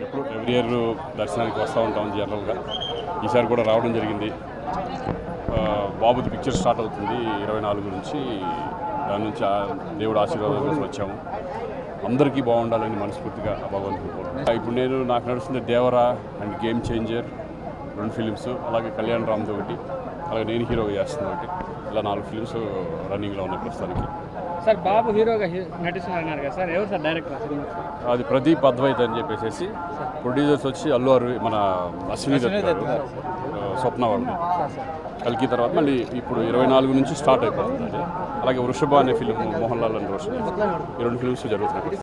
ఎప్పుడు every year దర్శనానికి వస్తూ ఉంటాం జనరల్గా. ఈసారి కూడా రావడం జరిగింది. బాబుది పిక్చర్ స్టార్ట్ అవుతుంది 24 నుంచి. దాని నుంచి దేవుడు ఆశీర్వాదం కోసం వచ్చాము. అందరికీ బాగుండాలని మనస్ఫూర్తిగా భగవంతుడు కోరుకుంటున్నాను. ఇప్పుడు నాకు నడుస్తుంది Devara and game changer 2 films, అలాగే కళ్యాణ్ రామ్ది ఒకటి, అలాగే నేను హీరోగా చేస్తున్నా ఒకటి. ఇలా 4 ఫిలిమ్స్ రన్నింగ్లో ఉన్నాయి ప్రస్తుతానికి. సార్ బాబు హీరోగా నటిస్తున్నారు కదా సార్, ఎవరు సార్ డైరెక్టర్? అది ప్రదీప్ అద్వైత్ అని చెప్పేసి. ప్రొడ్యూసర్స్ వచ్చి అల్లు అరవింద్, మన అశ్విని దత్ గారు, స్వప్న వాళ్ళు. కల్కి తర్వాత మళ్ళీ ఇప్పుడు 24 నుంచి స్టార్ట్ అయిపోతుంది. అలాగే వృషభ అనే ఫిలిం మోహన్ లాల్ అండ్ రోషన్, ఈ 2 ఫిలిమ్స్ జరుగుతున్నాయి.